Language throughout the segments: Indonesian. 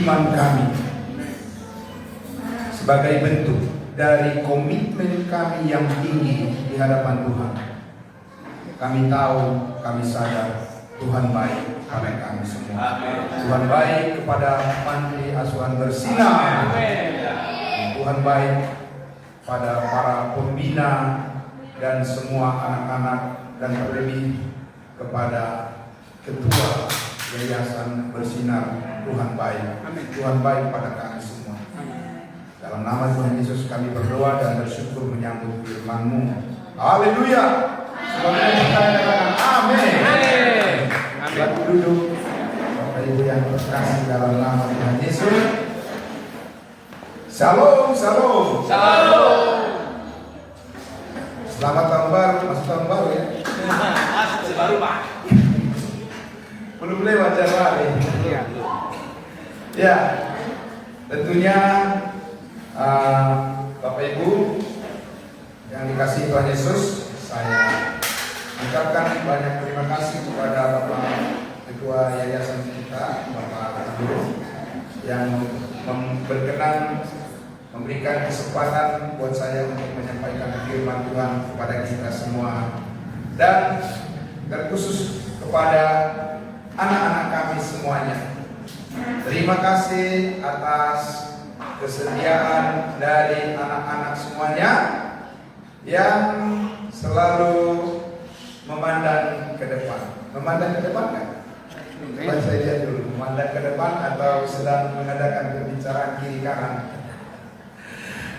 iman kami sebagai bentuk dari komitmen kami yang tinggi di hadapan Tuhan. Kami tahu, kami sadar Tuhan baik pada kami semua. Tuhan baik kepada panti asuhan bersinar. Tuhan baik pada para pembina dan semua anak-anak, dan terlebih kepada ketua Yayasan Bersinar. Tuhan baik. Tuhan baik pada kami semua. Dalam nama Tuhan Yesus kami berdoa dan bersyukur menyambut firman-Mu. Haleluya. Semoga kita katakan amin. Amin. Duduk. Bapak Ibu yang terkasih dalam nama Tuhan Yesus. Shalom, shalom. Shalom. Selamat tahun baru, masuk tahun baru ya. Masih baru Pak. Belum lewat Januari. Ya, tentunya Bapak Ibu yang dikasihi Tuhan Yesus, saya ucapkan banyak terima kasih kepada Bapak Ketua Yayasan kita, Bapak Guru, yang berkenan memberikan kesempatan buat saya untuk menyampaikan firman Tuhan kepada kita semua, dan terkhusus kepada anak-anak kami semuanya. Terima kasih atas kesediaan dari anak-anak semuanya yang selalu memandang ke depan. Memandang ke depan kan? Coba saya lihat dulu, memandang ke depan atau sedang mengadakan pembicaraan kiri kanan.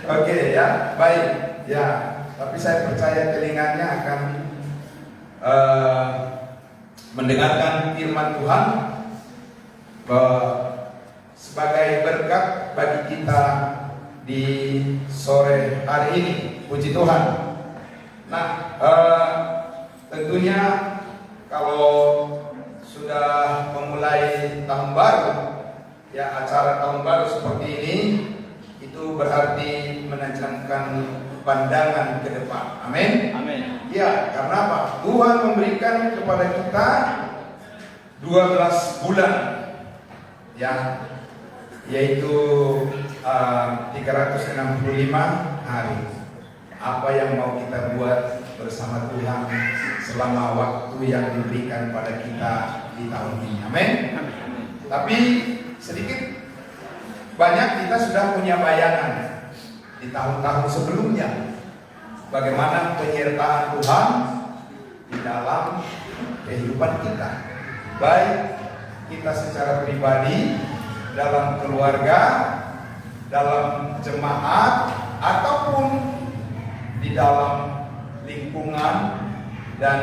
Oke ya, baik ya. Tapi saya percaya telinganya akan mendengarkan firman Tuhan sebagai berkat bagi kita di sore hari ini. Puji Tuhan. Nah, tentunya kalau sudah memulai tahun baru, ya acara tahun baru seperti ini, itu berarti menajamkan pandangan ke depan. Amin. Amin. Ya, karena apa? Tuhan memberikan kepada kita 12 bulan, ya, yaitu 365 hari. Apa yang mau kita buat bersama Tuhan selama waktu yang diberikan pada kita di tahun ini. Amin. Tapi sedikit banyak kita sudah punya bayangan di tahun-tahun sebelumnya bagaimana penyertaan Tuhan di dalam kehidupan kita, baik kita secara pribadi, dalam keluarga, dalam jemaat, ataupun di dalam lingkungan, dan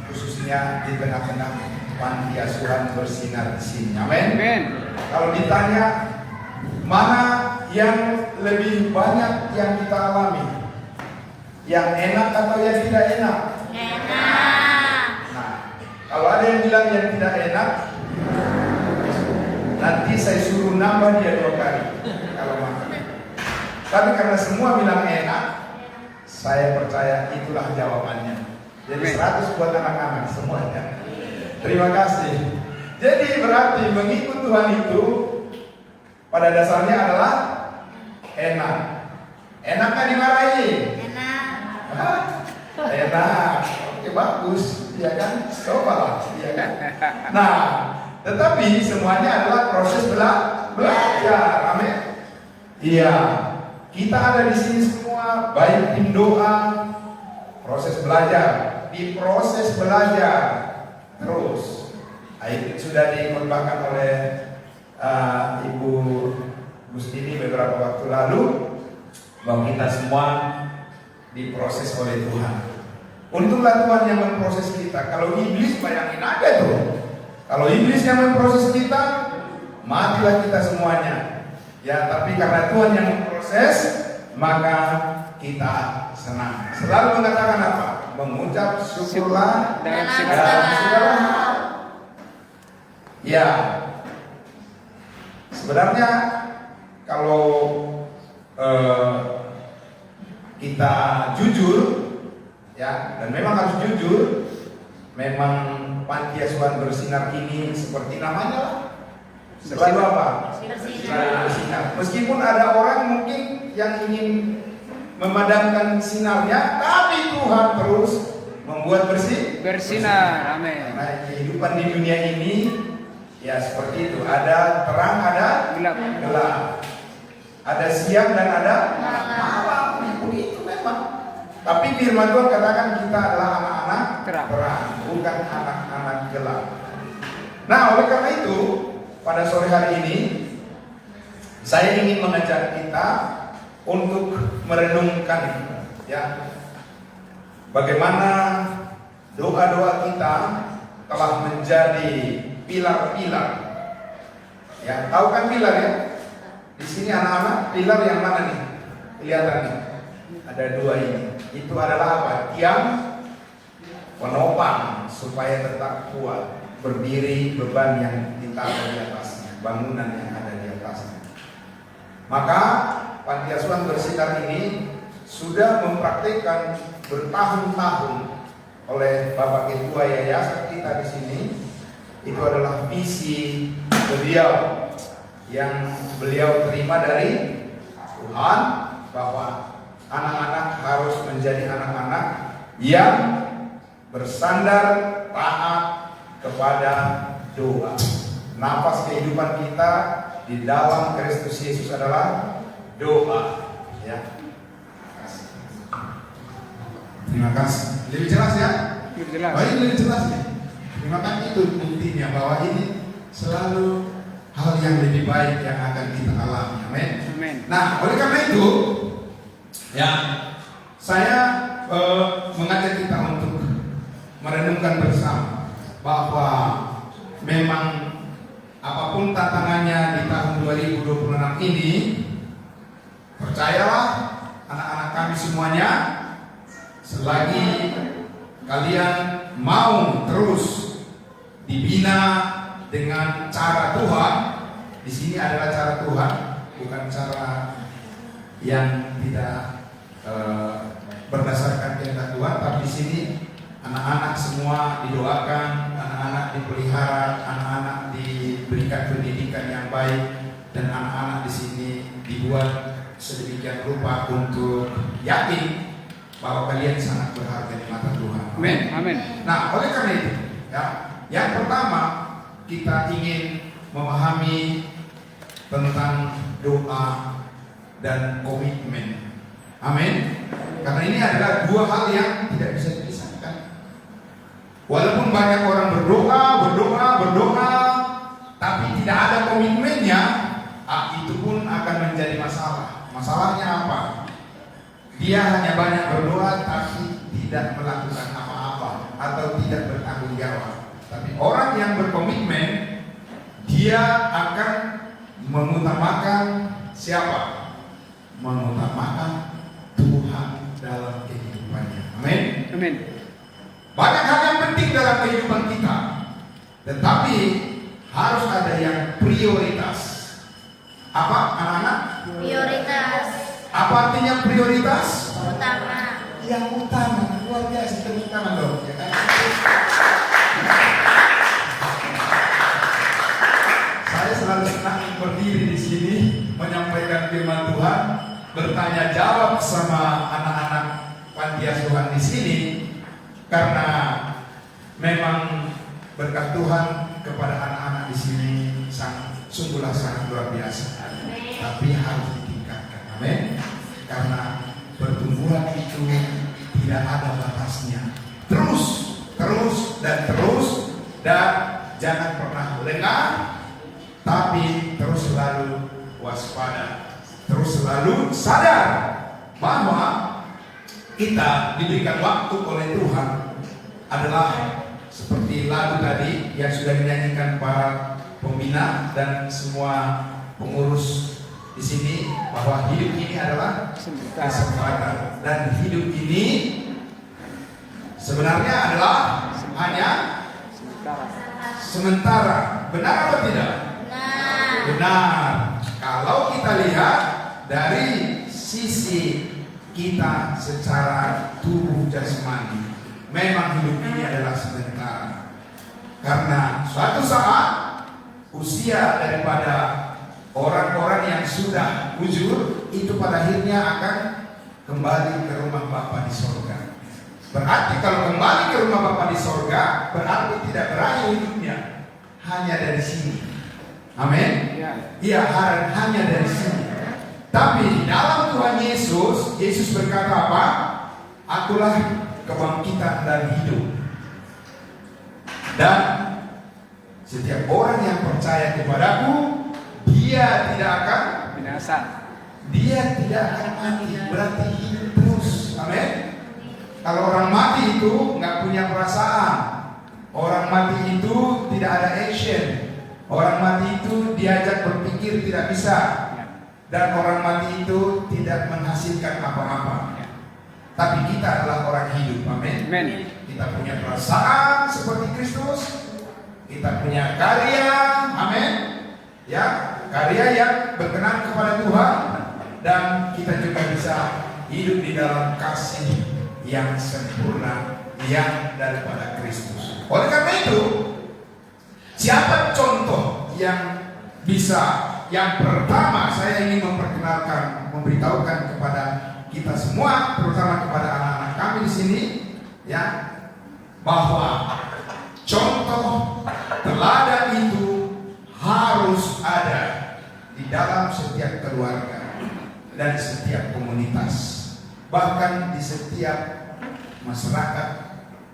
khususnya di tengah-tengah panti asuhan bersinar di sini. Amin. Kalau ditanya mana yang lebih banyak yang kita alami, yang enak atau yang tidak enak? Enak. Nah, kalau ada yang bilang yang tidak enak, nanti saya suruh nambah dia 2 kali kalau makan. Tapi karena semua bilang enak, saya percaya itulah jawabannya. Jadi 100 buat anak-anak semuanya. Terima kasih. Jadi berarti mengikut Tuhan itu pada dasarnya adalah enak. Enak dimarahin? Enak. Enak. Oke, bagus, ya kan? Cobalah, ya kan? Nah, tetapi semuanya adalah proses belajar. Amin. Iya, kita ada di sini semua, baik tim doa, proses belajar. Di proses belajar terus. Itu sudah dikembangkan oleh Ibu Gustini beberapa waktu lalu, bahwa kita semua diproses oleh Tuhan. Untunglah Tuhan yang memproses kita. Kalau iblis, bayangin aja tuh, kalau iblis yang memproses kita, matilah kita semuanya. Ya, tapi karena Tuhan yang memproses, maka kita senang. Selalu mengatakan apa? Mengucap syukurlah Dalam segala hal. Ya, sebenarnya kalau kita jujur, ya, dan memang harus jujur, memang panti asuhan bersinar ini seperti namanya, Selalu apa? Bersinar. Bersinar. Meskipun ada orang mungkin yang ingin memadamkan sinarnya, tapi Tuhan terus membuat bersinar. Amin. Nah, kehidupan di dunia ini ya seperti itu. Ada terang, ada gelap. Ada siang dan ada malam. Begitu memang. Tapi firman Tuhan katakan kita adalah anak-anak terang, bukan anak-anak gelap. Nah, oleh karena itu, pada sore hari ini saya ingin mengajak kita untuk merenungkan ya bagaimana doa-doa kita telah menjadi pilar-pilar. Ya, tahu kan pilar ya? Di sini anak-anak, pilar yang mana nih? Kelihatan nih. Ada dua ini. Itu adalah apa? Tiang penopang supaya tetap kuat berdiri beban yang ditaruh di atasnya, bangunan yang ada di atasnya. Maka Panti Asuhan Bersinar ini sudah mempraktikkan bertahun-tahun oleh Bapak Ketua Yayasan kita di sini. Itu adalah visi beliau yang beliau terima dari Tuhan, bahwa anak-anak harus menjadi anak-anak yang bersandar taat kepada doa. Nafas kehidupan kita di dalam Kristus Yesus adalah doa. Ya. Terima kasih. Lebih jelas ya? Lebih jelas. Oh, ini lebih jelas nih. Terima kasih, itu buktinya bahwa ini selalu hal yang lebih baik yang akan kita alami. Amin. Amin. Nah, oleh karena itu, ya, saya mengajak kita untuk merenungkan bersama bahwa memang apapun tantangannya di tahun 2026 ini, percayalah anak-anak kami semuanya, selagi kalian mau terus dibina dengan cara Tuhan, di sini adalah cara Tuhan, bukan cara yang tidak berdasarkan kehendak Tuhan, tapi di sini anak-anak semua didoakan, anak-anak dipelihara, anak-anak diberikan pendidikan yang baik, dan anak-anak di sini dibuat sedemikian rupa untuk yakin bahwa kalian sangat berharga di mata Tuhan. Amin. Amin. Nah, oleh karena itu, ya, yang pertama kita ingin memahami tentang doa dan komitmen. Amin. Karena ini adalah dua hal yang tidak bisa dipisahkan. Walaupun banyak orang berdoa, tapi tidak ada komitmennya, itu pun akan menjadi masalah. Masalahnya apa? Dia hanya banyak berdoa tapi tidak melakukan apa-apa atau tidak bertanggung jawab. Tapi orang yang berkomitmen, dia akan mengutamakan siapa? Mengutamakan Tuhan dalam kehidupannya. Amin. Amin. Banyak hal yang penting dalam kehidupan kita, tetapi harus ada yang prioritas. Apa, anak-anak? Prioritas. Apa artinya prioritas? Utama. Yang utama, luar biasa, tepuk tangan dong. Ya kan? Saya selalu senang berdiri di sini menyampaikan firman Tuhan, bertanya jawab sama anak-anak Panti Asuhan di sini, karena memang berkat Tuhan kepada anak-anak di sini sungguhlah sangat luar biasa. Tapi harus ditingkatkan. Amin. Karena pertumbuhan itu tidak ada batasnya. Terus dan jangan pernah lengah, tapi terus selalu waspada, terus selalu sadar bahwa kita diberikan waktu oleh Tuhan adalah seperti lagu tadi yang sudah dinyanyikan para pembina dan semua pengurus di sini, bahwa hidup ini adalah kesempatan, dan hidup ini sebenarnya adalah hanya sementara. Benar atau tidak? Benar. Kalau kita lihat dari sisi kita secara tubuh jasmani, memang hidup ini adalah sementara. Karena suatu saat usia daripada orang-orang yang sudah bujur itu pada akhirnya akan kembali ke rumah Bapa di sorga. Berarti kalau kembali ke rumah Bapa di sorga, berarti tidak berakhir hidupnya hanya dari sini. Amin. Iya, hanya dari sini. Tapi di dalam Tuhan Yesus, Yesus berkata apa? Akulah kebangkitan dan hidup. Dan setiap orang yang percaya kepadaku, dia tidak akan Binasa. Dia tidak akan mati, berarti hidup terus. Amin. Kalau orang mati itu nggak punya perasaan, orang mati itu tidak ada action, orang mati itu diajak berpikir tidak bisa, dan orang mati itu tidak menghasilkan apa-apa. Tapi kita adalah orang hidup. Amin. Kita punya perasaan seperti Kristus, kita punya karya. Amin. Ya, karya yang berkenan kepada Tuhan. Dan kita juga bisa hidup di dalam kasih yang sempurna yang daripada Kristus. Oleh karena itu, siapa contoh yang bisa? Yang pertama saya ingin memberitahukan kepada kita semua, terutama kepada anak-anak kami di sini, ya, bahwa contoh teladan itu harus ada di dalam setiap keluarga dan setiap komunitas, bahkan di setiap masyarakat,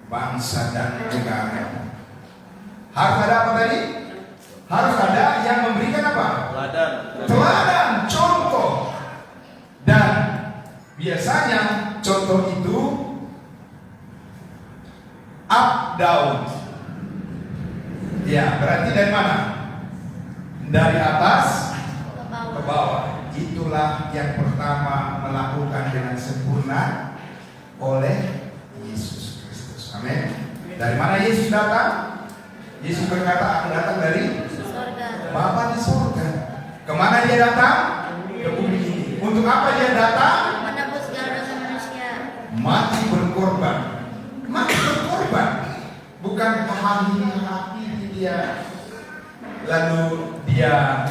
bangsa dan negara. Harus ada apa tadi? Harus ada yang memberikan apa? Teladan, contoh. Dan biasanya contoh itu up down. Ya, berarti dari mana? Dari atas ke bawah. Itulah yang pertama melakukan dengan sempurna oleh Yesus Kristus. Amin. Dari mana Yesus datang? Yesus berkata, aku datang dari Bapa di surga. Kemana dia datang? Ke bumi ini. Untuk apa dia datang? Menebus segala dosa manusia. Mati berkorban. Mati berkorban. Bukan menghakimi dia, lalu dia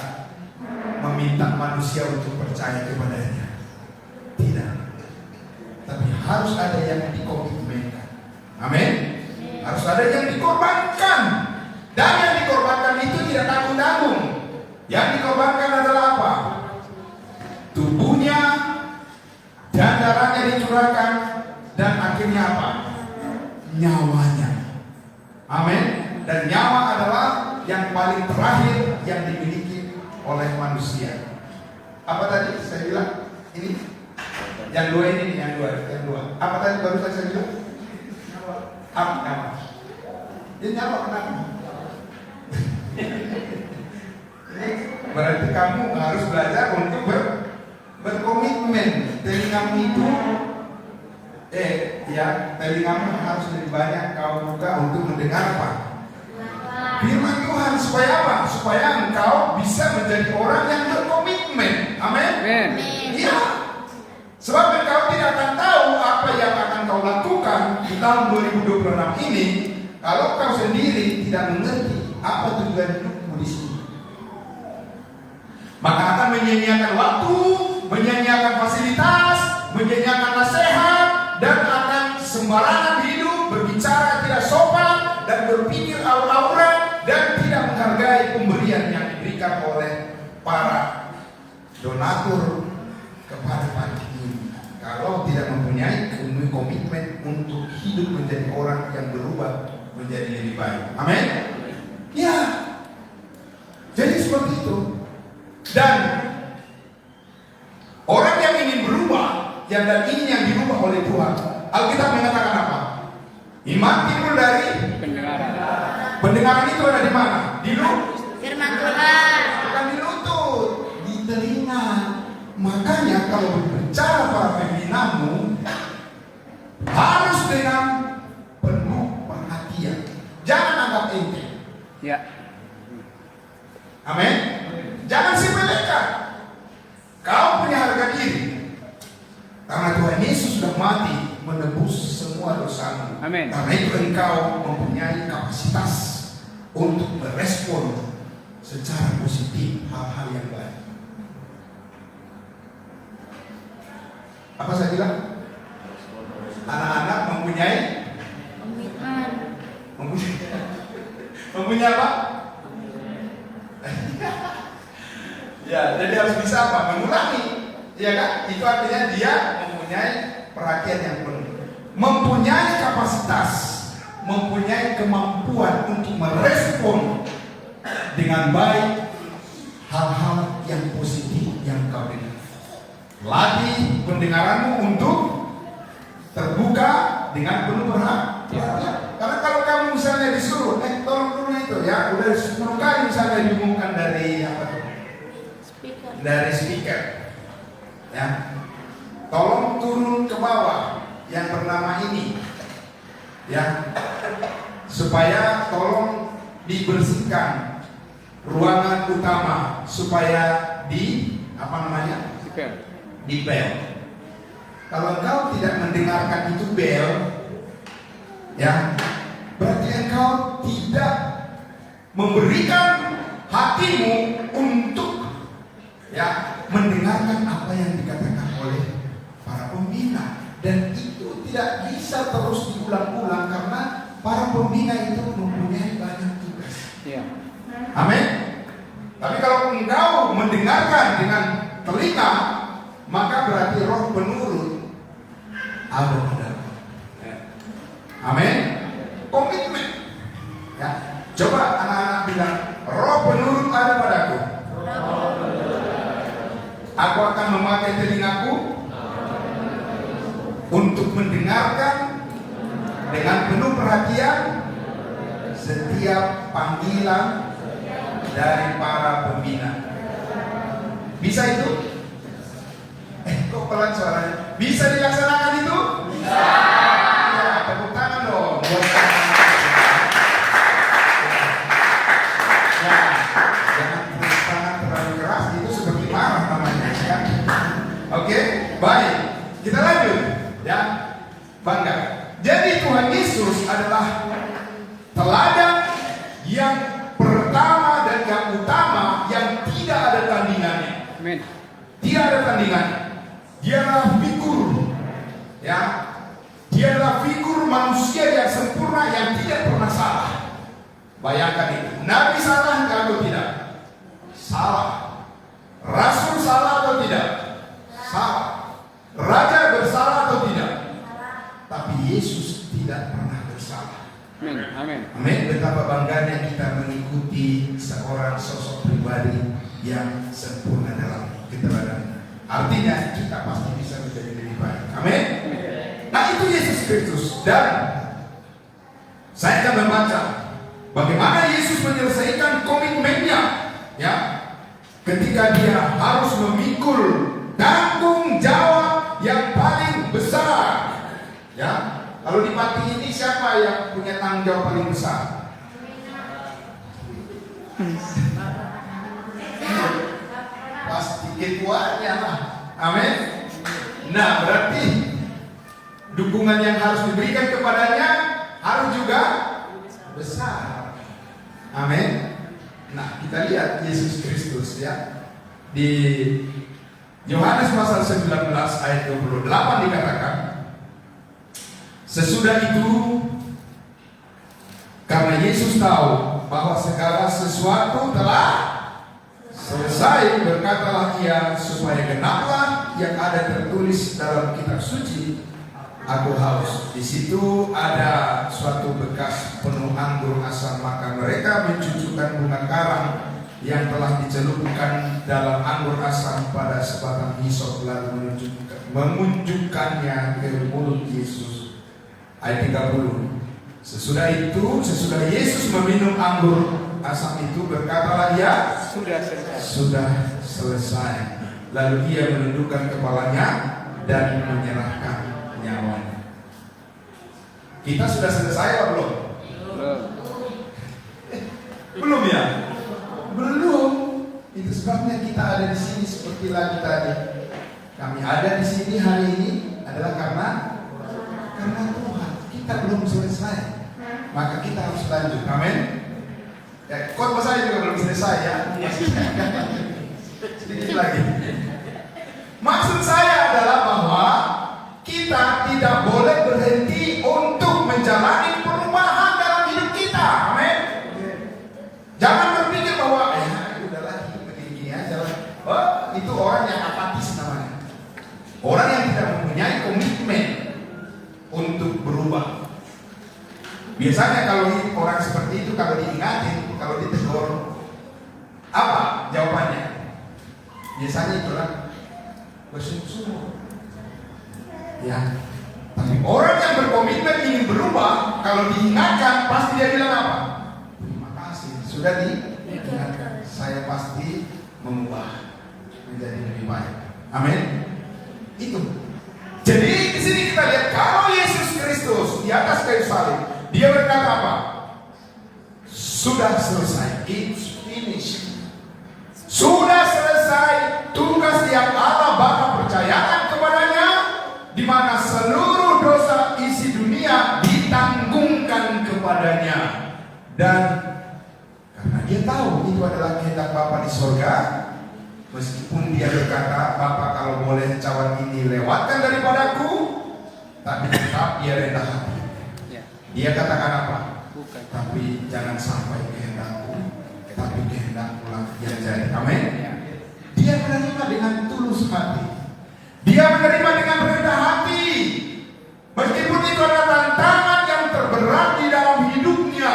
meminta manusia untuk percaya kepadanya. Tidak. Tapi harus ada yang dikomitmenkan. Amin. Harus ada yang dikorbankan. Dan yang dikorbankan itu tidak tanggung-tanggung. Yang dikorbankan adalah apa? Tubuhnya dan darahnya dicurahkan, dan akhirnya apa? Nyawanya. Amin. Dan nyawa adalah yang paling terakhir yang dimiliki oleh manusia. Apa tadi saya bilang? Ini yang dua ini, yang dua. Apa tadi baru saya bilang? Nyawa. Dia nyawa kenapa? Berarti kamu harus belajar untuk berkomitmen. Telingamu itu, telingamu harus lebih banyak kau buka untuk mendengar apa? Firman Tuhan. Supaya apa? Supaya engkau bisa menjadi orang yang berkomitmen. Amin. Iya. Sebab engkau tidak akan tahu apa yang akan kau lakukan di tahun 2026 ini kalau kau sendiri tidak mengerti apa tujuan hidupmu di sini. Maka akan menyia-nyiakan waktu, menyia-nyiakan fasilitas, menyia-nyiakan nasihat, dan akan sembarangan hidup, berbicara tidak sopan, dan berpikir aur-auran, dan tidak menghargai pemberian yang diberikan oleh para donatur kepada panti ini. Kalau tidak mempunyai komitmen untuk hidup menjadi orang yang berubah menjadi lebih baik. Amin. Ya. Jadi seperti itu. Dan orang yang ingin berubah, dan ini yang dirubah oleh Tuhan. Alkitab mengatakan apa? Iman timbul dari pendengaran. Pendengaran itu ada di mana? Di Firman Tuhan. Bukan di lutut, di telinga. Makanya kalau berbicara para pembinamu harus dengan penuh perhatian. Jangan anggap enteng. Ya. Amin. Jangan sepelekan. Kau punya harga diri. Karena Tuhan Yesus sudah mati menebus semua dosamu. Amin. Karena itu engkau mempunyai kapasitas untuk merespon secara positif hal-hal yang baik. Apa saya bilang? Anak-anak mempunyai Komitmen. mempunyai apa? Ya, jadi harus bisa apa? Mengulangi, ya kan? Itu artinya dia mempunyai perhatian yang penuh, mempunyai kapasitas, mempunyai kemampuan untuk merespon dengan baik hal-hal yang positif yang kau dengar. Latih pendengaranmu untuk terbuka dengan penuh perhatian. Karena kalau kamu misalnya disuruh, tolong dulu itu ya, udah 10 kali misalnya diumumkan dari apa tuh? Speaker. Dari speaker, ya, tolong turun ke bawah yang bernama ini, ya, supaya tolong dibersihkan ruangan utama supaya di apa namanya? Di bel. Kalau engkau tidak mendengarkan itu bel, ya, berarti engkau tidak memberikan hatimu untuk, ya, mendengarkan apa yang dikatakan oleh para pembina. Dan itu tidak bisa terus diulang-ulang karena para pembina itu mempunyai banyak tugas. Amin. Tapi kalau engkau mendengarkan dengan telinga, maka berarti roh penurut ada padamu. Amin. Komitmen. Ya. Coba anak-anak bilang, roh penurut ada padaku. Aku akan memakai telingaku untuk mendengarkan dengan penuh perhatian setiap panggilan dari para pembina. Bisa itu? Kok pelan suaranya? Bisa dilaksanakan itu? Bisa. Ya, tepuk tangan dong. Buat ya, jangan tepuk tangan terlalu keras, itu seperti marah namanya, ya. Oke, baik. Kita lanjut, ya. Bangga. Jadi Tuhan Yesus adalah teladan yang pertama dan yang utama yang tidak ada tandingannya. Amin. Tidak ada tandingannya. Dia adalah figur, ya. Dia adalah figur manusia yang sempurna yang tidak pernah salah. Bayangkan itu. Nabi salah atau tidak? Salah. Rasul salah atau tidak? Salah. Raja bersalah atau tidak? Tapi Yesus tidak pernah bersalah. Amin. Amin. Amin. Betapa bangganya kita mengikuti seorang sosok pribadi yang sempurna dalam keteladanan. Artinya kita pasti bisa menjadi lebih baik. Amin. Nah, itu Yesus Kristus. Dan saya akan membaca bagaimana Yesus menyelesaikan komitmennya, ya, ketika dia harus memikul tanggung jawab yang paling besar. Ya, kalau di pati ini siapa yang punya tanggung jawab paling besar? Pasti ketuanya lah. Amin. Nah, berarti dukungan yang harus diberikan kepadanya harus juga besar. Amin. Nah, kita lihat Yesus Kristus, ya. Di Yohanes pasal 19 ayat 28 dikatakan, sesudah itu, karena Yesus tahu bahwa segala sesuatu telah selesai, berkatalah ia, supaya genaplah yang ada tertulis dalam kitab suci, aku haus. Di situ ada suatu bekas penuh anggur asam, maka mereka mencucukkan bunga karang yang telah dicelupkan dalam anggur asam pada sebatang hisop, lalu menunjukkannya ke mulut Yesus. Ayat 30. Sesudah Yesus meminum anggur asam itu, berkatalah ia, sudah selesai. Lalu ia menundukkan kepalanya dan menyerahkan nyawanya. Kita sudah selesai atau belum? Belum ya? Belum. Itu sebabnya kita ada di sini seperti lagi tadi. Kami ada di sini hari ini adalah karena Tuhan. Kita belum selesai, maka kita harus lanjut. Amin. Ya, khotbah saya juga belum selesai ya. Sedikit lagi. Maksud saya adalah bahwa kita tidak boleh berhenti untuk menjalani perubahan dalam hidup kita. Amin. Jangan berpikir bahwa udahlah begini aja lah. Oh, itu orang yang apatis namanya. Orang yang tidak mempunyai komitmen untuk berubah. Biasanya kalau orang seperti itu, kalau diingatin, kalau ditegur, apa jawabannya? Biasanya itulah bersungguh-sungguh. Ya. Tapi orang yang berkomitmen ingin berubah, kalau diingatkan pasti dia bilang apa? Terima kasih, sudah diingatkan. Saya pasti mengubah menjadi lebih baik. Amin. Itu. Jadi di sini kita lihat kalau Yesus Kristus di atas kayu salib, dia berkata apa? Sudah selesai. It's finished. Sudah selesai tugas yang Allah Bapa percayakan kepadanya, di mana seluruh dosa isi dunia ditanggungkan kepadanya. Dan karena dia tahu itu adalah kehendak Bapa di sorga, meskipun dia berkata, Bapa kalau boleh cawan ini lewatkan daripadaku, tapi tetap dia rendah hati. Dia katakan apa? Bukan. Tapi jangan sampai kehendakku, tapi kehendakmu yang jadi. Amin. Dia menerima dengan tulus hati. Dia menerima dengan rendah hati. Meskipun itu adalah tantangan yang terberat di dalam hidupnya,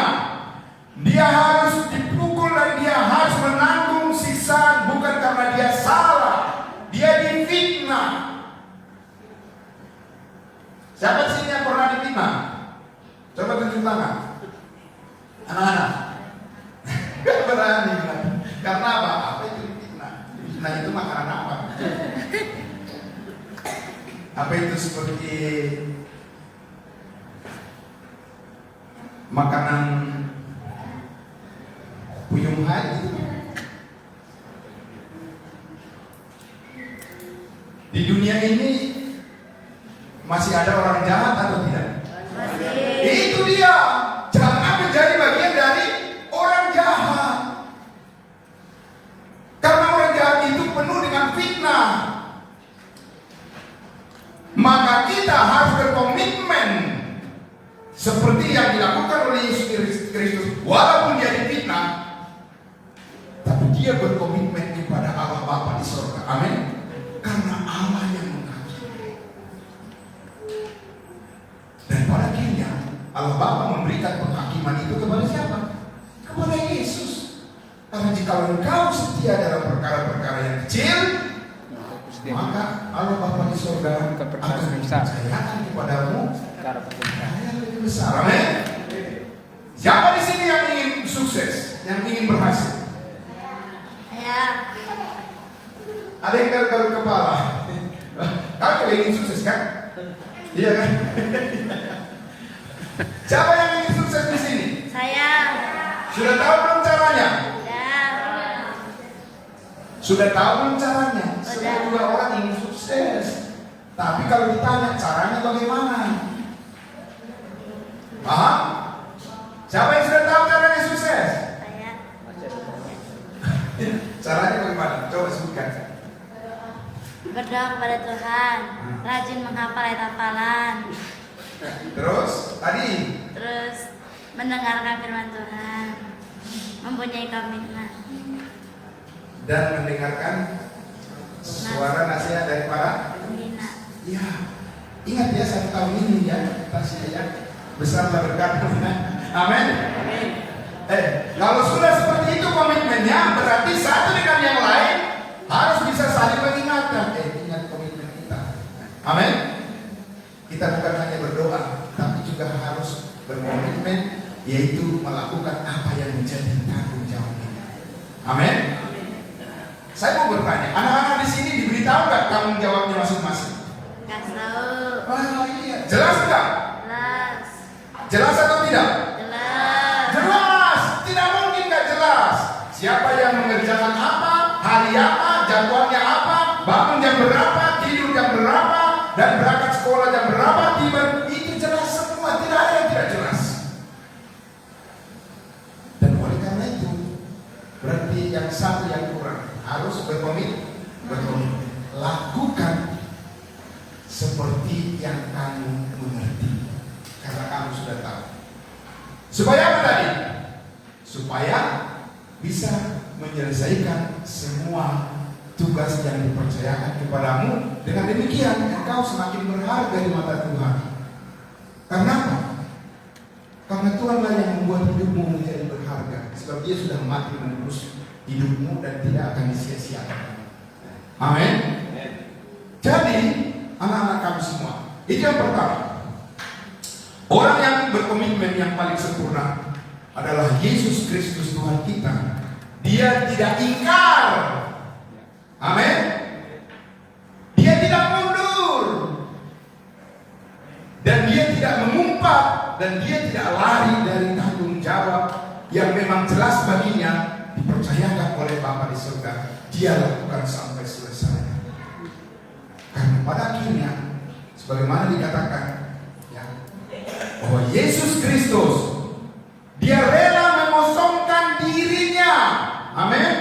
dia harus dipukul dan dia harus menanggung siksaan bukan karena dia salah, dia difitnah. Siapa sini yang pernah difitnah? Coba tunjuk tangan. Anak-anak. Gak berani. Karena apa? Apa itu fitnah? Fitnah itu makanan apa? Apa itu seperti makanan puyung hai gitu? Di dunia ini masih ada orang jahat atau tidak? Itu dia. Jangan menjadi bagian dari orang jahat. Karena orang jahat itu penuh dengan fitnah. Maka kita harus berkomitmen seperti yang dilakukan oleh Yesus Kristus. Walaupun dia difitnah, tapi dia berkomitmen kepada Allah Bapa di surga. Amin. Karena Allah yang mengasihi. Dan pada akhirnya Allah Bapa memberikan penghakiman itu kepada siapa? Kepada Yesus. Karena jika engkau setia dalam perkara-perkara yang kecil, maka Allah Bapa di surga akan mempercayakan kepadamu perkara yang lebih besar. Amin. Siapa di sini yang ingin sukses, yang ingin berhasil? Ya. Ada yang garuk-garuk kepala. Kau juga ingin sukses kan? Iya kan? Siapa yang ingin sukses di sini? Saya. Sudah tahu belum caranya? Sudah. Sudah tahu belum caranya? Sudah. Semua orang ingin sukses. Tapi kalau ditanya caranya bagaimana? Paham? Siapa yang sudah tahu caranya sukses? Saya. Caranya bagaimana? Coba sebutkan. Berdoa kepada Tuhan, rajin menghafal ayat hafalan. Terus tadi Terus mendengarkan firman Tuhan, mempunyai komitmen. dan mendengarkan suara nasihat dari para Pembina. ya. Ingat ya 1 tahun ini ya tasnya ya besarlah berkat. Amin. Kalau sudah seperti itu komitmennya, berarti satu dengan yang lain harus bisa saling mengingatkan. Ingat komitmen kita. Amin. Kita bukan hanya berdoa, tapi juga harus berkomitmen, yaitu melakukan apa yang menjadi tanggung jawab kita. Amin. Saya mau bertanya, anak-anak di sini diberitahu nggak tanggung jawabnya masing-masing? Kasih tahu. Oh iya, jelas nggak? Jelas. Jelas atau tidak? Jelas. Jelas, tidak mungkin nggak jelas. Siapa yang mengerjakan apa, hari apa, jadwalnya apa, bangun jam berapa, tidur jam berapa, dan berangkat sekolah jam berapa, tiba, itu jelas semua, tidak ada yang tidak jelas. Dan oleh karena itu, harus berkomitmen. Lakukan seperti yang kamu mengerti, karena kamu sudah tahu. Supaya apa tadi? Supaya bisa menyelesaikan semua tugas yang dipercayakan kepadamu. Dengan demikian engkau semakin berharga di mata Tuhan. Karena apa? Karena Tuhanlah yang membuat hidupmu menjadi berharga. Sebab Dia sudah mati menebus hidupmu dan tidak akan disia-siakan. Amin. Jadi anak-anak kami semua, itu yang pertama. Orang yang berkomitmen yang paling sempurna adalah Yesus Kristus Tuhan kita. Dia tidak ingkar. Amin. Dia tidak mundur. Dan dia tidak mengumpat. Dan dia tidak lari dari tanggung jawab yang memang jelas baginya dipercayakan oleh Bapa di surga. Dia lakukan sampai selesai. Karena pada akhirnya, sebagaimana dikatakan, ya, bahwa Yesus Kristus, Dia rela mengosongkan dirinya. Amin.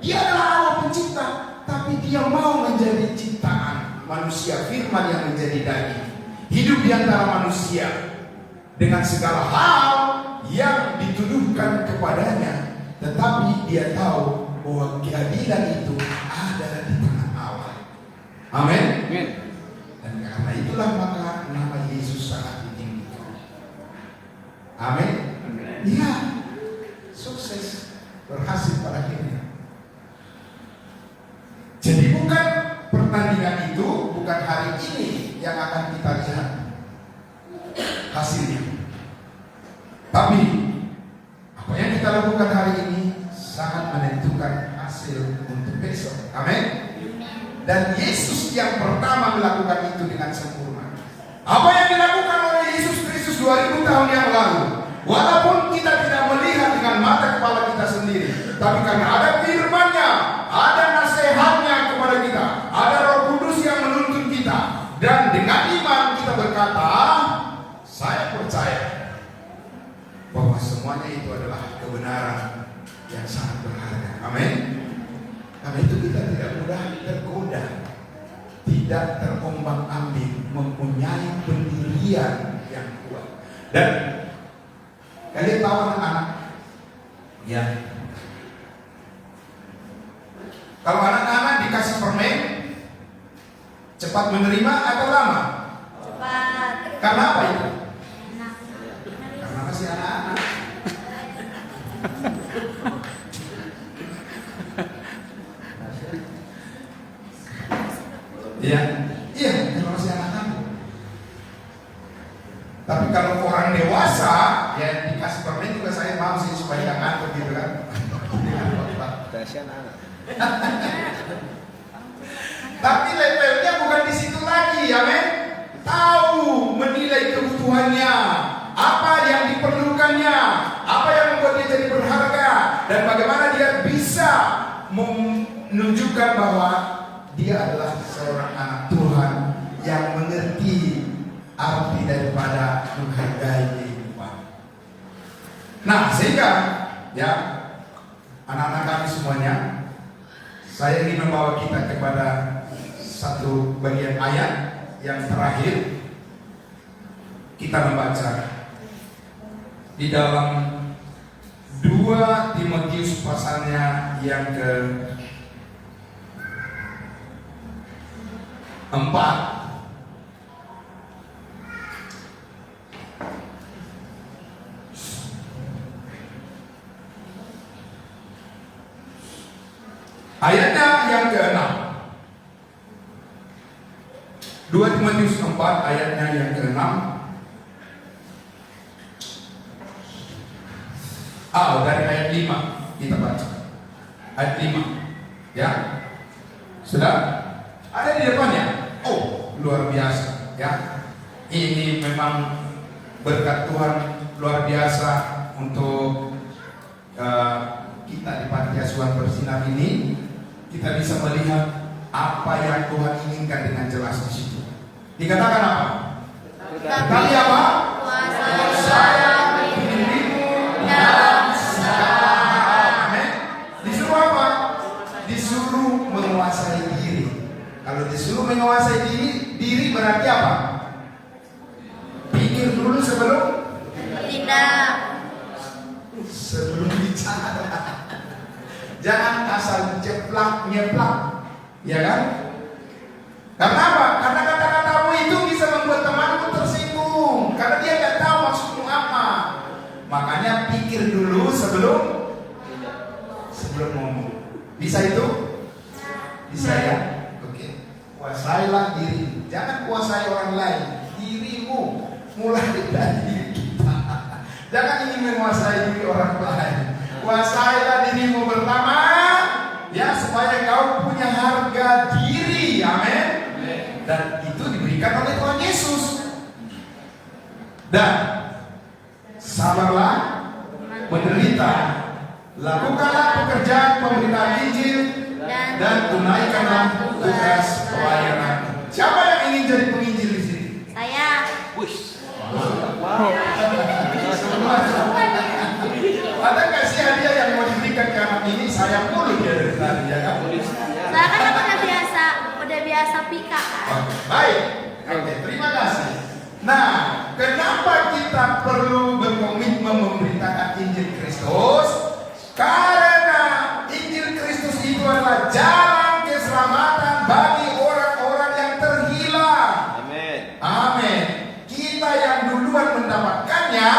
Dia adalah Allah pencipta, tapi Dia mau menjadi ciptaan manusia, firman yang menjadi daging, hidup di antara manusia dengan segala hal yang dituduhkan kepadanya. Tetapi Dia tahu bahwa keadilan itu ada di tangan Allah. Amin. Dan karena itulah maka nama Yesus sangat ditinggikan. Amin. Iya, sukses, berhasil pada akhirnya. Jadi bukan pertandingan itu, bukan hari ini yang akan kita lihat hasilnya. Tapi apa yang kita lakukan hari ini sangat menentukan hasil untuk besok. Amin. Dan Yesus yang pertama melakukan itu dengan sempurna. Apa yang dilakukan oleh Yesus Kristus 2000 tahun yang lalu, walaupun kita tidak melihat dengan mata kepala kita sendiri, tapi karena ada firman-Nya, ada nasihatnya kepada kita, ada Roh Kudus yang menuntun kita, dan dengan iman kita berkata, saya percaya bahwa semuanya itu adalah kebenaran yang sangat berharga. Amin. Karena itu kita tidak mudah tergoda, tidak terombang-ambing, mempunyai pendirian yang kuat. Dan kalian tahu anak-anak, ya, kalau anak-anak dikasih permen, cepat menerima atau lama? Cepat. Karena apa itu? Enak. Karena masih anak-anak. Iya, iya, karena masih anak-anak. Tapi kalau orang dewasa, ya dikasih permen juga saya mau sih supaya nggak ngantuk gitu kan. Tapi levelnya bukan di situ lagi, ya men. Tahu menilai kebutuhannya, apa yang diperlukannya, apa yang membuat dia jadi berharga, dan bagaimana dia bisa menunjukkan bahwa dia adalah seorang anak Tuhan yang mengerti arti daripada menghargai kehidupan. Nah, sehingga ya anak-anak kami semuanya, saya ingin membawa kita kepada satu bagian ayat yang terakhir. Kita membaca di dalam 2 Timotius pasalnya yang ke-4. Ayatnya yang ke-6. 2 Timotius 4 ayatnya yang ke-6. Dari ayat 5 kita baca. Ayat 5. Ya. Sudah? Ada di depannya. Oh, luar biasa, ya. Ini memang berkat Tuhan luar biasa untuk kita di Panti Asuhan Bersinar ini. Kita bisa melihat apa yang Tuhan inginkan dengan jelas di situ. Dikatakan apa? Tetapi apa? Saya dirimu dalam segala hal. Amin. Disuruh apa? Disuruh Jangan asal jeplak nyeplak, ya kan? Karena apa? Karena kata-katamu itu bisa membuat temanmu tersinggung, karena dia nggak tahu maksudmu apa. Makanya pikir dulu sebelum ngomong. Bisa itu? Bisa ya? Oke. Kuasailah diri. Jangan kuasai orang lain. Dirimu. Mulai dari diri kita. Jangan ingin menguasai diri orang lain. Kuasailah dirimu pertama, ya, supaya kau punya harga diri. Amin. Dan itu diberikan oleh Tuhan Yesus. Dan sabarlah menderita. Lakukanlah pekerjaan pemberitaan Injil dan tunaikanlah tugas pelayanan. Siapa yang ingin jadi penginjil di sini? Saya. Ada kasih hadiah yang mau diberikan ke anak ini? Saya mulu ya dari tadi, ya kan? Saya kan udah biasa pika kan. Baik. Oke, terima kasih. Nah, kenapa kita perlu berkomitmen memberitakan Injil Kristus? Karena Injil Kristus itu adalah jalan keselamatan bagi orang-orang yang terhilang. Amin. Amin. Kita yang duluan mendapatkannya,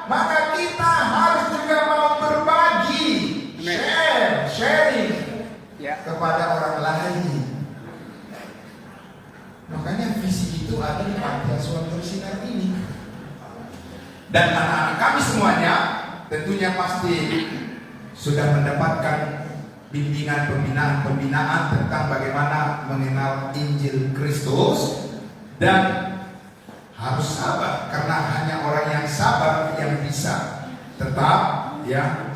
maka kita harus juga mau berbagi, sharing kepada orang lain. Makanya visi itu ada di Panti Asuhan Bersinar ini. Dan anak-anak kami semuanya tentunya pasti sudah mendapatkan bimbingan pembinaan tentang bagaimana mengenal Injil Kristus, dan harus sabar, karena hanya orang yang sabar yang bisa tetap ya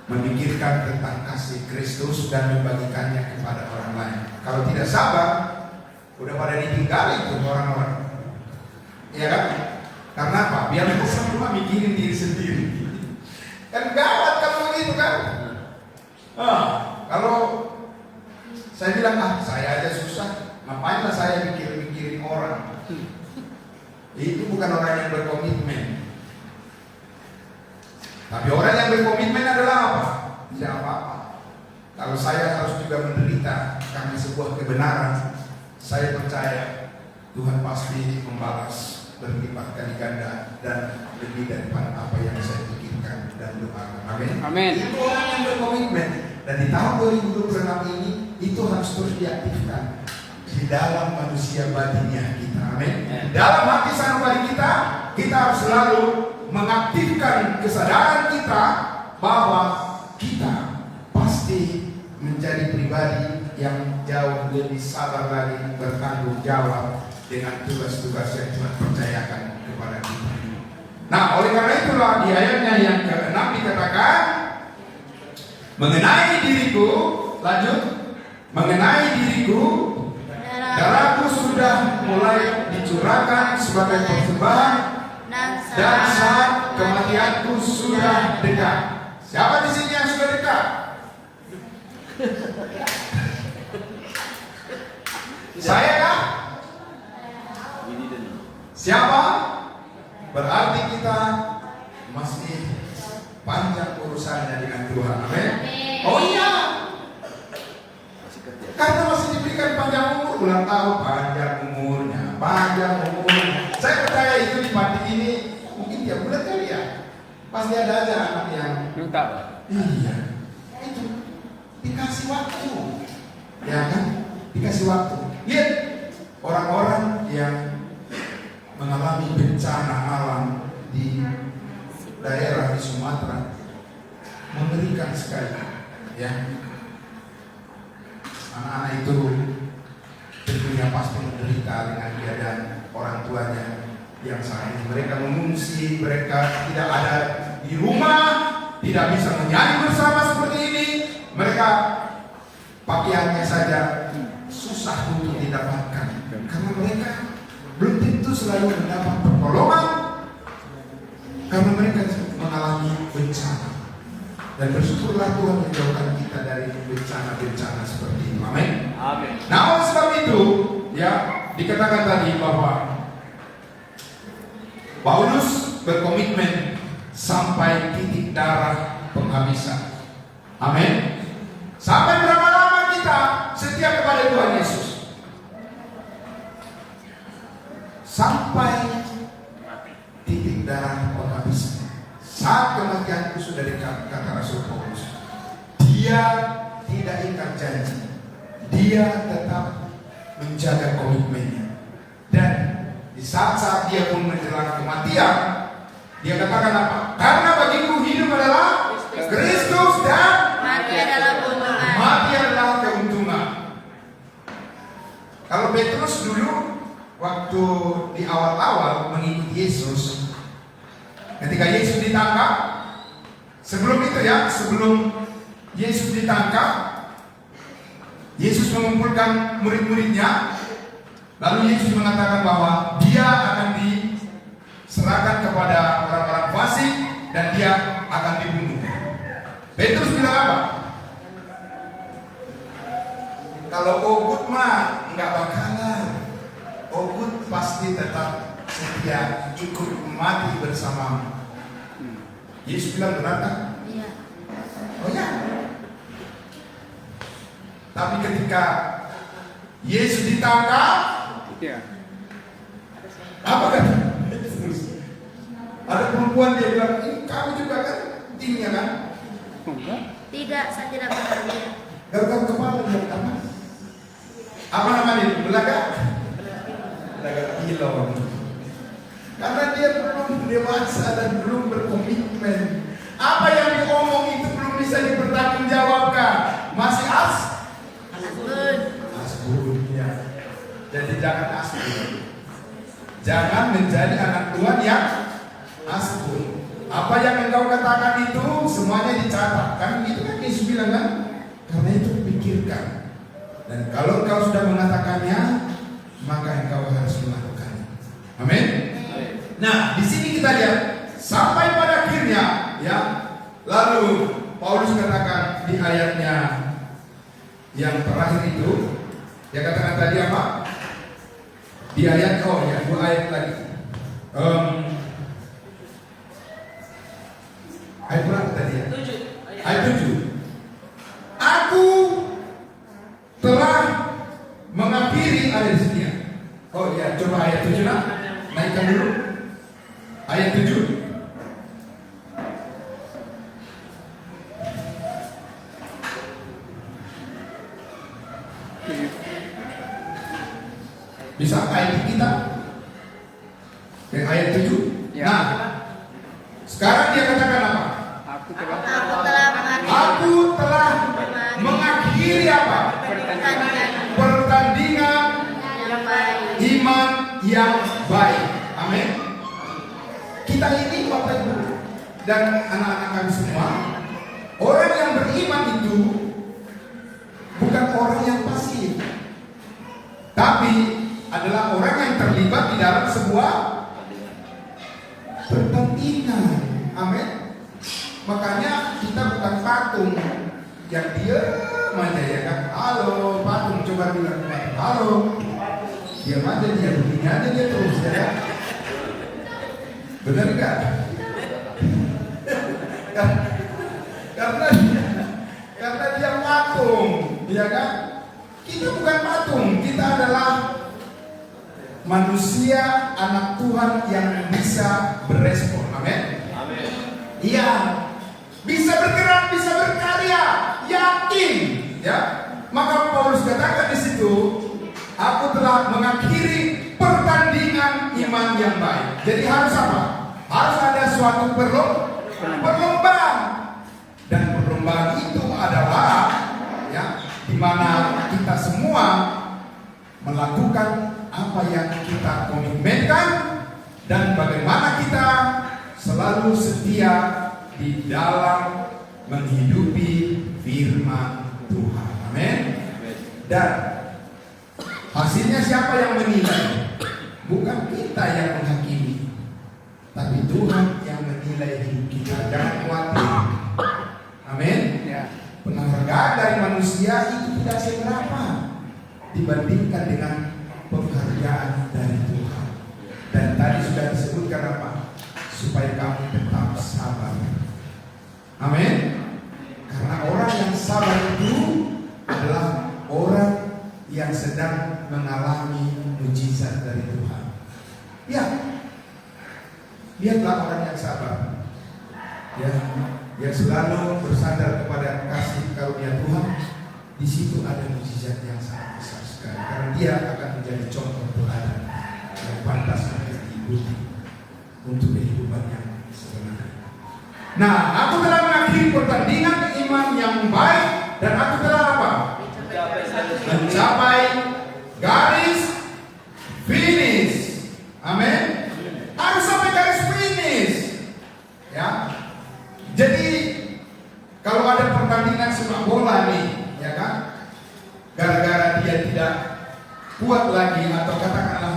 memikirkan tentang kasih Kristus dan membagikannya kepada orang lain. Kalau tidak sabar, udah pada ditinggali itu orang-orang, ya kan? Karena apa? Biar kita semua mikirin diri sendiri. Kan gawat kalau begitu kan? Kalau saya bilang, saya aja susah, ngapainlah saya mikirin orang? Itu bukan orang yang berkomitmen. Tapi orang yang berkomitmen adalah apa? Siapa? Kalau saya harus juga menderita karena sebuah kebenaran, saya percaya Tuhan pasti membalas berlipat kali ganda dan lebih daripada apa yang saya pikirkan dan doakan. Amin. Amin. Itu orang yang berkomitmen. Dan di tahun 2026 ini itu harus terus diaktifkan di dalam manusia batinnya kita. Amin. Dalam hati sanubari kita harus selalu mengaktifkan kesadaran kita bahwa kita pasti menjadi pribadi yang jauh lebih sabar lagi, bertanggung jawab dengan tugas-tugas yang Tuhan percayakan kepada kita. Nah, oleh karena itulah di ayatnya yang ke-6 dikatakan, mengenai diriku, lanjut, mengenai diriku, darahku sudah mulai dicurahkan sebagai persembahan dan saat kematianku sudah dekat. Siapa di sini yang sudah dekat? Saya kah? Siapa? Berarti kita masih panjang urusannya dengan Tuhan. Amin. Oh iya. Karena masih diberikan panjang umur, ulang tahun panjang umurnya. Saya percaya itu di panti ini mungkin tiap bulan kali ya. Pasti ada aja anak yang minta. Iya. Itu dikasih waktu. Ya kan? Dikasih waktu. Lihat orang-orang yang mengalami bencana alam di daerah di Sumatera, mengerikan sekali, ya. Anak-anak itu tentunya pasti menderita dengan keadaan orang tuanya yang saat ini. Mereka mengungsi, mereka tidak ada di rumah, tidak bisa menyanyi bersama seperti ini. Mereka pakaiannya saja susah untuk didapatkan karena mereka belum tentu selalu mendapat pertolongan karena mereka mengalami bencana. Dan bersyukurlah Tuhan menjauhkan kita dari bencana-bencana seperti itu. Amin. Amin. Nah, oleh sebab itu, ya dikatakan tadi bahwa Paulus berkomitmen sampai titik darah penghabisan. Amin. Sampai berapa lama kita setia kepada Tuhan Yesus? Sampai titik darah penghabisan. Saat kematianku sudah dekat, kata Rasul Paulus, dia tidak ingkar janji, dia tetap menjaga komitmennya. Dan di saat-saat dia pun menjelang kematian, dia katakan apa? Karena bagiku hidup adalah Kristus dan Mati adalah keuntungan. mati adalah keuntungan. Kalau Petrus dulu waktu di awal-awal mengikuti Yesus, ketika Yesus ditangkap, sebelum Yesus ditangkap, Yesus mengumpulkan murid-muridnya, lalu Yesus mengatakan bahwa dia akan diserahkan kepada orang-orang fasik dan dia akan dibunuh. Petrus bilang apa? Kalau Ogut mah nggak bakalan. Ogut pasti tetap setia ikut mati bersamamu. Yesus bilang benar kan? Iya. Oh ya. Tapi ketika Yesus ditangkap, Ya. apa kan? Ada perempuan dia bilang, ini kamu juga kan timnya kan? Enggak. Tidak, saya tidak benar dia. Garuk kepala dia apa? Apa namanya? Belaga kilo. Karena dia belum dewasa dan belum berkomitmen. Apa yang diomong itu belum bisa dipertanggungjawabkan. Masih asbun ya. Jadi jangan asbun. Jangan menjadi anak Tuhan yang asbun. Apa yang engkau katakan itu semuanya dicatat. Kan itu kan Yesus bilang kan? Karena itu pikirkan. Dan kalau engkau sudah mengatakannya, maka engkau harus melakukannya. Amin. Nah, di sini kita lihat sampai pada akhirnya, ya. Lalu Paulus katakan di ayatnya yang terakhir itu, dia katakan tadi apa? Di ayat 2 ayat lagi. Ayat berapa tadi ya? 7. Ayat 7. Aku telah mengakhiri ayat setia. Oh ya, coba ayat 7 nak. Naikkan dulu. Ayat 7. Bisa ayat kita? Yang ayat 7. Ya. Nah, sekarang dia katakan apa? Aku telah Aku telah mengakhiri apa? Pertandingan yang baik. iman yang baik. Amin. Kita ini Bapak Ibu dan anak-anak kami semua, orang yang beriman itu bukan orang yang pasif, tapi adalah orang yang terlibat di dalam sebuah pertandingan. Amin. Makanya kita bukan patung yang diam aja ya kan. Halo patung, coba bilang halo. Diam aja dia, begini aja dia terus ya kan. Benar enggak? Karena dia patung, ya kan? Kita bukan patung, kita adalah manusia anak Tuhan yang bisa berespon. Amin. Amin. Iya, bisa bergerak, bisa berkarya, yakin, ya. Maka Paulus katakan di situ, aku telah mengakhiri pertandingan iman yang baik. Jadi harus apa? Harus ada suatu perlombaan, dan perlombaan itu adalah, ya, di mana kita semua melakukan apa yang kita komitmenkan dan bagaimana kita selalu setia di dalam menghidupi firman Tuhan. Amin. Dan hasilnya siapa yang menilai? Bukan kita yang menghakimi, tapi Tuhan yang menilai hidup kita. Jangan khawatir. Amin. Ya. Penghargaan dari manusia itu tidak seberapa dibandingkan dengan penghargaan dari Tuhan. Dan tadi sudah disebutkan apa? Supaya kamu tetap sabar. Amin. Karena orang yang sabar itu sedang mengalami mujizat dari Tuhan. Ya, lihatlah orang yang sabar, ya, yang selalu bersandar kepada kasih karunia Tuhan. Di situ ada mujizat yang sangat besar sekali, karena dia akan menjadi contoh teladan yang pantas untuk diikuti untuk kehidupan yang sebenarnya. Nah, aku telah mengakhiri pertandingan iman yang baik, dan aku telah apa? Mencapai garis finish. Amin. Harus sampai garis finish. Ya. Jadi kalau ada pertandingan sepak bola nih, ya kan? Gara-gara dia tidak kuat lagi atau katakanlah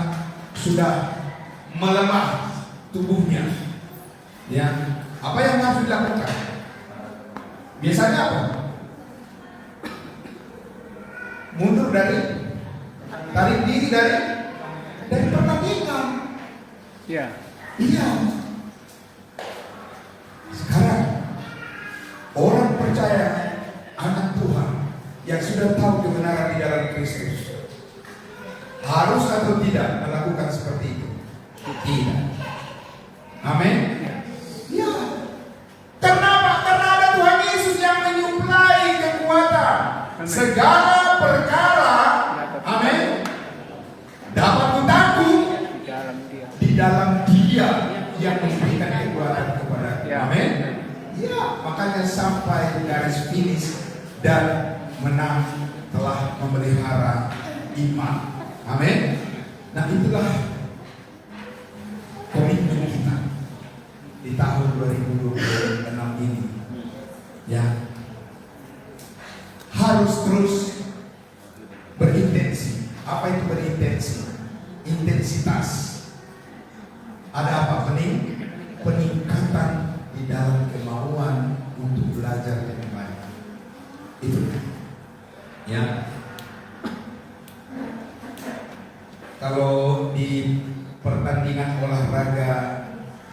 sudah melemah tubuhnya, ya, apa yang harus dilakukan? Biasanya apa? Mundur dari, tarik diri dari pertandingan. Ya. Iya. Sekarang orang percaya, anak Tuhan yang sudah tahu kebenaran di dalam Kristus, harus atau tidak melakukan seperti itu? Tidak. Amin. Ya. Kenapa? Karena ada Tuhan Yesus yang menyuplai kekuatan. Segala perkara, amin, dapat kutanggung di dalam Dia yang memberikan kekuatan kepada kita. Amin. Ya, makanya sampai garis finish dan menang, telah memelihara iman. Amin. Nah, itulah komitmen kita di tahun 2026 ini. Ya, harus terus berintensi. Apa itu berintensi? Intensitas. Ada apa? Peningkatan di dalam kemauan untuk belajar lebih baik. Itu. Ya. Kalau di pertandingan olahraga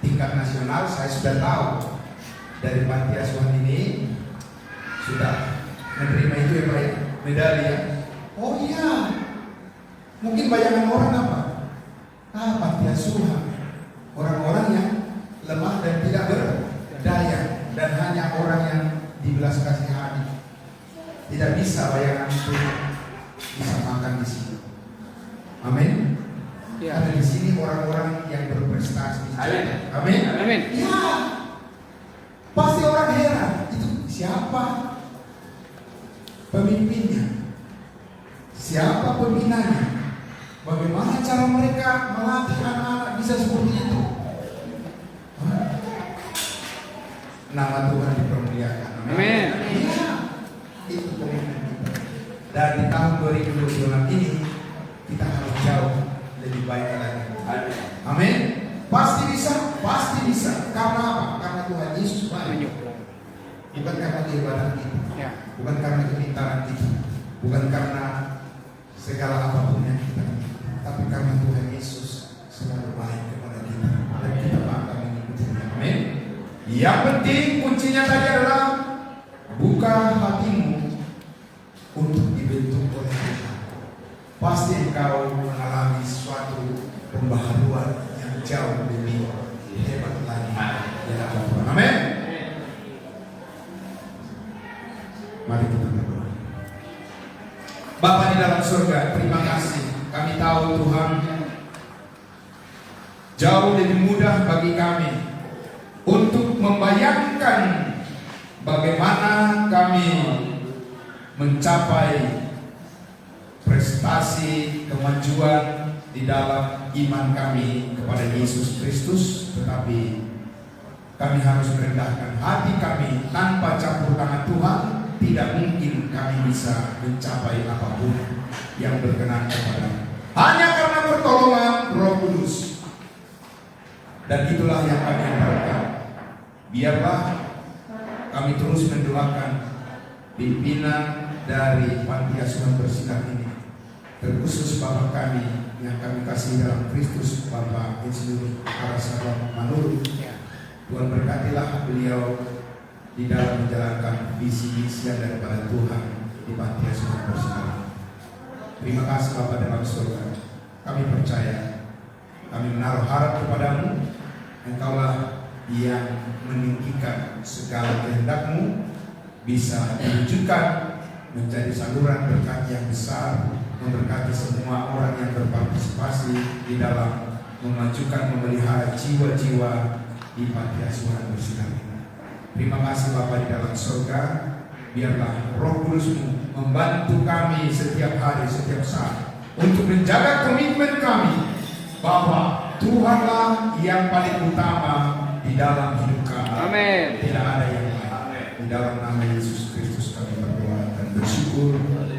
tingkat nasional, saya sudah tahu dari panti asuhan ini sudah menerima itu ya Pak ya, medali ya. Oh iya, mungkin bayangan orang apa? Panti asuhan, orang-orang yang lemah dan tidak berdaya, dan hanya orang yang dibelas kasihani. Tidak bisa bayangan itu bisa makan di sini. Amin. Ya. Ada di sini orang-orang yang berprestasi. Amin. Amin. Amin. Ya, pasti orang heran, itu siapa pemimpinnya? Siapa pembinanya? Bagaimana cara mereka melatih anak-anak bisa seperti itu? Nama Tuhan dipermuliakan. Amin. Ya, itu komitmen kita. Dan di tahun 2026 ini kita harus jauh lebih baik lagi. Amin. Pasti bisa, pasti bisa. Karena apa? Karena Tuhan Yesus baik. Bukan karena kehebatan kita, Ya. bukan karena kepintaran kita, bukan karena segala apapun yang kita miliki, tapi karena Tuhan Yesus selalu baik kepada kita dan kita bangga mengikutinya. Amin. Yang penting kuncinya tadi adalah buka hatimu untuk dibentuk oleh Tuhan. Pasti engkau mengalami suatu pembaharuan yang jauh lebih hebat lagi di hadapan Tuhan. Amin. Mari kita berdoa. Bapa di dalam surga, terima kasih. Kami tahu Tuhan, jauh lebih mudah bagi kami untuk membayangkan bagaimana kami mencapai prestasi, kemajuan di dalam iman kami kepada Yesus Kristus, tetapi kami harus merendahkan hati kami. Tanpa campur tangan Tuhan, tidak mungkin kami bisa mencapai apapun yang berkenan kepada hanya karena pertolongan Roh Kudus. Dan itulah yang kami harapkan. Biarlah kami terus mendoakan pimpinan dari Panti Asuhan Bersinar ini, terkhusus Bapak kami yang kami kasih dalam Kristus, Bapak Insinyur Arasabam Manurung. Tuhan berkatilah beliau di dalam menjalankan visi-misi yang daripada Tuhan di Panti Asuhan Bersinar. Terima kasih Bapa dalam surga. Kami percaya, kami menaruh harap kepadamu. Engkaulah yang meninggikan segala kehendak-Mu bisa diwujudkan menjadi saluran berkat yang besar, memberkati semua orang yang berpartisipasi di dalam memajukan, memelihara jiwa-jiwa di panti asuhan bersinar ini. Terima kasih Bapa di dalam surga. Biarlah Roh Kudus-Mu membantu kami setiap hari, setiap saat untuk menjaga komitmen kami bahwa Tuhanlah yang paling utama di dalam hidup kami. Amin. Tidak ada yang lain. Di dalam nama Yesus Kristus kami berdoa dan bersyukur.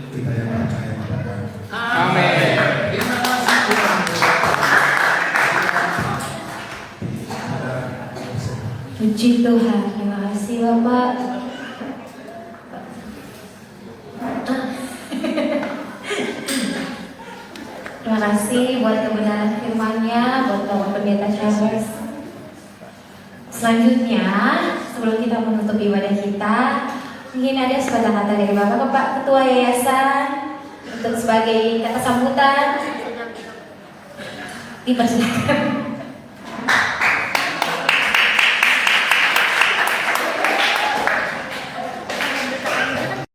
Kita yang percaya kepada Amin. Terima kasih Tuhan. Puji Tuhan, terima kasih Bapak. Terima kasih buat kebenaran firman-Nya, buat Bapak Pendeta Charles. Selanjutnya, sebelum kita menutup ibadah kita, mungkin ada sepatah kata dari Bapak Ketua Yayasan untuk sebagai kata sambutan. Dipersilakan.